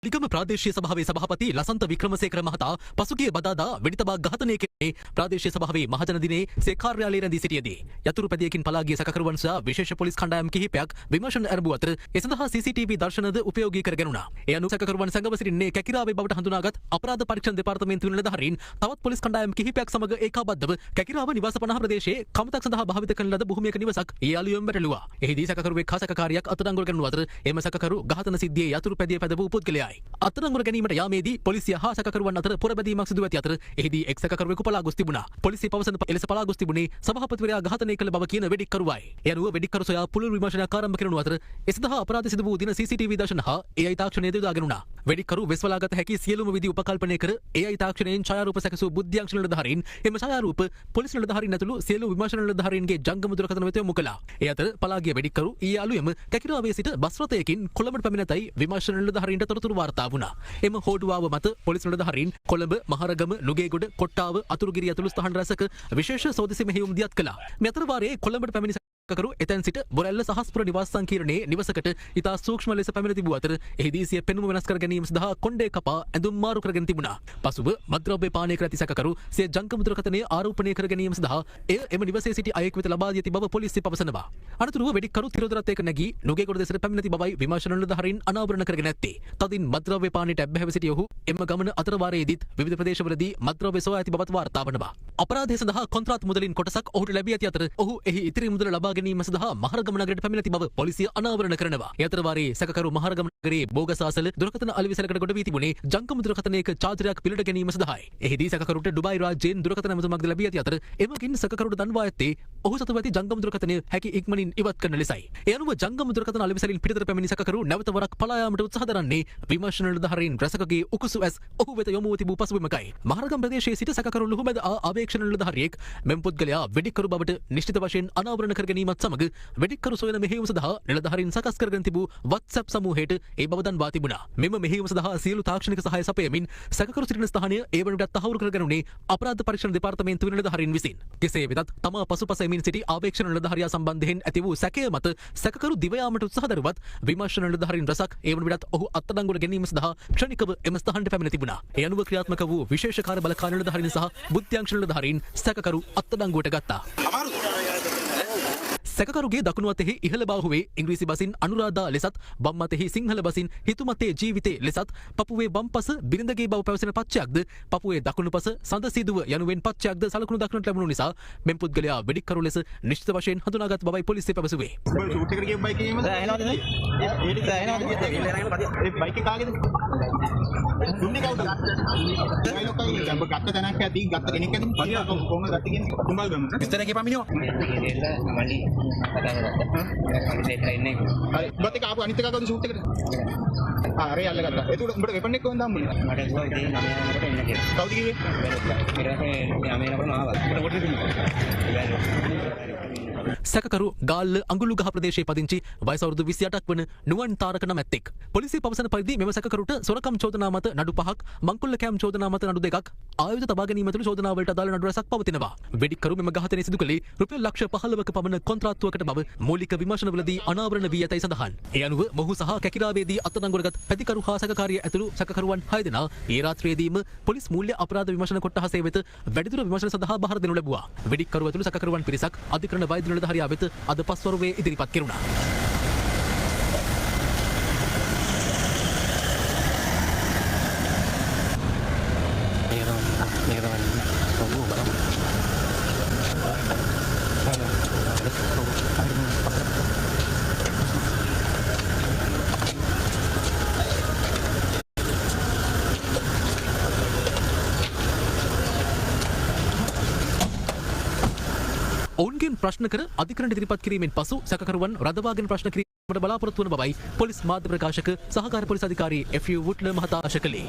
ලිගම ප්‍රාදේශීය සභාවේ සභාපති ලසන්ත වික්‍රමසේකර මහතා පසුගිය බදාදා වෙඩිතබා ඝාතනය කෙරේ ප්‍රාදේශීය සභාවේ මහජන දිනයේ සිය කාර්යාලයේ රැඳී සිටියේදී යතුරුපැදියකින් පලා ගිය සැකකරුවන් සහ විශේෂ පොලිස් කණ්ඩායම් කිහිපයක් විමර්ශන ආරම්භ අතර ඒ සඳහා CCTV දර්ශනද උපයෝගී කර ගැනුණා. ඒ අනුව සැකකරුවන් සංගම සිටින්නේ කැකිරාවේ බවට හඳුනාගත් අපරාධ පරීක්ෂණ දෙපාර්තමේන්තුවේ නිලධාරීන් තවත් පොලිස් කණ්ඩායම් කිහිපයක් සමග ඒකාබද්ධව කැකිරාව නිවාස 50 ප්‍රදේශයේ කමතක් සඳහා භාවිත කරන ලද භූමියක නිවසක් ඒ අලුයම් වැටළුවා. එහිදී සැකකරුවෙක් හා සැකකාරියක් අත්අඩංගුවට ගැනුණු අතර එම සැකකරු ඝාතන සිද්ධියේ යතුරුපැදිය පැද වූ පුද්ගලයායි. අත්අඩංගුවට ගැනීමට යාමේදී පොලිසිය හා සැකකරුවන් අතර පොරබැදීමක් සිදු ඇති අතර එහිදී එක් සැකකරුවෙකු පලා ගොස් තිබුණා. පොලිසිය පවසන එලෙස පලා ගොස් තිබුණේ සභාපතිවරයා ඝාතනය කළ බව කියන වෙඩික්කරුවයි. ඒ අනුව වෙඩික්කරු සොයා පුළුල් විමර්ශනයක් ආරම්භ කරනු අතර ඒ සඳහා අපරාධ සිදු වූ දින CCTV දර්ශන හා AI තාක්ෂණය යොදාගෙන උනා. වෙඩික්කරු වෙස්වලාගත හැකි සියලුම විධි උපකල්පනය කර AI තාක්ෂණයෙන් ඡායාරූප සැකසූ බුද්ධ්‍යංශ නිලධාරීන් එම ඡායාරූප පොලිස් නිලධාරීන් ඇතුළු සියලු විමර්ශන නිලධාරීන්ගේ ජංගම දුරකථන වෙත යොමු කළා. ඒ අතර පලා ගිය වෙඩික්කරු ඊයේ අලුයම කැකිරාවේ සිට බස් රථයකින් කොළඹට පැමිණතයි විමර්ශන නිලධාරීන්ට තොරතුරු වාර්තා වුණා. එම හෝඩුවාව මත පොලිස් නිලධාරීන් කොළඹ, මහරගම, නුගේගොඩ, කොට්ටාව, අතුරුගිරිය ඇතුළු ස්ථාන රැසක විශේෂ සෝදිසි මෙහෙයුම් දියත් කළා. මේ අතර වාරයේ කොළඹට පැමිණි සැකකරු එතැන් සිට බොරැල්ල සහස්පුර නිවාස සංකීර්ණයේ නිවසකට ඉතා සූක්ෂම ලෙස පැමිණ තිබූ අතර එහිදී සිය පෙනුම වෙනස් කර ගැනීම සඳහා කොණ්ඩේ කපා ඇඳුම් මාරු කරගෙන තිබුණා. පසුව මත්ද්‍රව්‍ය පානය කර ඇති සැකකරු සිය ජංගම දුරකථනය ආරෝපණය කර ගැනීම සඳහා එය එම නිවසේ සිටි අයෙක් වෙත ලබා දී ඇති බව පොලිසිය පවසනවා. අනතුරුව වෙඩික්කරු තිරෝදරත් එක්ක නැගී නුගේගොඩ දෙසට පැමිණ ඇති බවයි විමර්ශන නිලධාරීන් අනාවරණ කරගෙන ඇත්තේ. තදින් මත්ද්‍රව්‍ය පානයට ඇබ්බැහිව සිටි ඔහු එම ගමන අතර වාරයේදීත් විවිධ ප්‍රදේශවලදී මත්ද්‍රව්‍ය සොයා ඇති බවත් වාර්තා වනවා. අපරාධය සඳහා කොන්ත්‍රාත් මුදලින් කොටසක් ඔහුට ලැබී ඇති අතර ඔහු එහි ඉතිරි මුදල ලබා ගැනීම සඳහා මහරගම නගරයට පැමිණ ඇති බව පොලිසිය අනාවරණ කරනවා. ඒ අතර වාරයේ සැකකරු මහරගම නගරයේ බෝගසාසල දුරකථන අලෙවිසලකට ගොඩ වී තිබුණේ ජංගම දුරකථනයක චාර්ජරයක් පිළිට ගැනීම සඳහායි. එහිදී සැකකරුට ඩුබායි රාජ්‍යයෙන් දුරකථන ඇමතුමක්ද ලැබී ඇති අතර එමගින් සැකකරුට දන්වා ඇත්තේ ඔහු සතුව ඇති ජංගම දුරකථනය හැකි ඉක්මනින් ඉවත් කරන ලෙසයි. ඒ අනුව ජංගම දුරකථන අලෙවිසලින් පිටතට පැමිණි සැකකරු නැවත වරක් පලා යාමට උත්සාහ දරන්නේ විමර්ශන නිලධාරීන් රැසකගේ උකුසු ඇස් ඔහු වෙත යොමුව තිබූ පසුබිමකයි. මහරගම ප්‍රදේශයේ සිට සැකකරු ලුහුමැද ආවේක්ෂණ නිලධාරියෙක් මෙම පුද්ගලයා වෙඩික්කරු බවට නිශ්චිත වශයෙන් අනාවරණ කර ගැනීමත් සමග වෙඩික්කරු සොයන මෙහෙයුම සඳහා නිලධාරීන් සකස් කරගෙන තිබූ WhatsApp සමූහයට ඒ බව දන්වා තිබුණා. මෙම මෙහෙයුම සඳහා සියලු තාක්ෂණික සහාය සපයමින් සැකකරු සිටින ස්ථානය ඒ වන විටත් තහවුරු කරගැනුණේ අපරාධ පරීක්ෂණ දෙපාර්තමේන්තුවේ නිලධාරීන් විසින්. කෙසේ වෙතත් තමා පසුපස එමින් සිටි ආවේක්ෂණ නිලධාරියා සම්බන්ධයෙන් ඇති වූ සැකය මත සැකකරු දිව යාමට උත්සාහ දරුවත් විමර්ශන නිලධාරීන් රසක් ඒ වන විටත් ඔහු අත්අඩංගුවට ගැනීම සඳහා ක්ෂණිකව එම ස්ථානට පැමිණ තිබුණා. ඒ අනුව ක්‍රියාත්මක වූ විශේෂ කාර්ය බළකාර නිලධාරීන් සහ බුද්ධ්‍යංශ නිලධාරීන් සැකකරු අත්අඩංගුවට ගත්තා. සැකකරුගේ දකුණු අතෙහි ඉහළ බාහුවේ ඉංග්‍රීසි බසින් අනුරාධා ලෙසත් වම් අතෙහි සිංහල බසින් හිතුමතේ ජීවිතේ ලෙසත් පපුවේ වම් පස බිරිඳගේ බව පැවසෙන පච්චයක්ද පපුවේ දකුණු පස සඳ සිදුව යනුවෙන් පච්චයක්ද සලකුණු දක්නට ලැබුණු නිසා මෙම් පුද්ගලයා වෙඩික්කරු ලෙස නිශ්චිත වශයෙන් හඳුනාගත් බවයි පොලිසිය පැවසුවේ. බත් එක ආපු අනිත් එක කවුද ෂූට් එකට? අරේ අල්ලගත්තා. එතකොට උඹට වෙපන් එක කොහෙන්ද හම්බුනේ? මට කිව්වා ඉතින් 9 වෙනකොට එන්න කියලා. කවුද කිව්වේ? ඊට පස්සේ 9 වෙනකොටම ආවා. කොට සැකකරු ගාල්ල අඟුළුගහ ප්‍රදේශයේ පදිංචි වයස අවුරුදු 28ක් වන නුවන් තාරක නම් ඇත්තෙක්. පොලිසිය පවසන පරිදි මෙම සැකකරුට සොරකම් චෝදනා මත නඩු 5ක්, මංකොල්ල කෑම් චෝදනා මත නඩු 2ක්, ආයුධ තබා ගැනීම ඇතුළු චෝදනා වලට අදාළ නඩු රැසක් පවතිනවා. වෙඩික්කරු මෙම ඝාතනය සිදු කළේ රුපියල් ලක්ෂ 15ක පමණ කොන්ත්‍රාත්තුවකට බව මූලික විමර්ශනවලදී අනාවරණ වී ඇතැයි සඳහන්. ඒ අනුව මොහු සහ කැකිරාවේදී අත්අඩංගුවටගත් පැතිකරු හා සැකකාරිය ඇතුළු සැකකරුවන් 6 දෙනා ඒ රාත්‍රියේදීම පොලිස් මූල්‍ය අපරාධ විමර්ශන කොට්ටාසය වෙත වැඩිදුර විමර්ශන සඳහා බහර දෙනු ලැබුවා. වෙඩික්කරු ඇතුළු සැකකරුවන් පිරිසක් අධිකරණ වෛද්‍ය නිලධාරියා වෙත අද පස්වරුවේ ඉදිරිපත් කෙරුණා. ඔවුන්ගෙන් ප්‍රශ්න කර අධිකරණයට ඉදිරිපත් කිරීමෙන් පසු සැකකරුවන් රඳවාගෙන ප්‍රශ්න කිරීමට බලාපොරොත්තු වන බවයි පොලිස් මාධ්‍ය ප්‍රකාශක සහකාර පොලිස් අධිකාරී FU වුට්ලර් මහතා ආශා කළේ.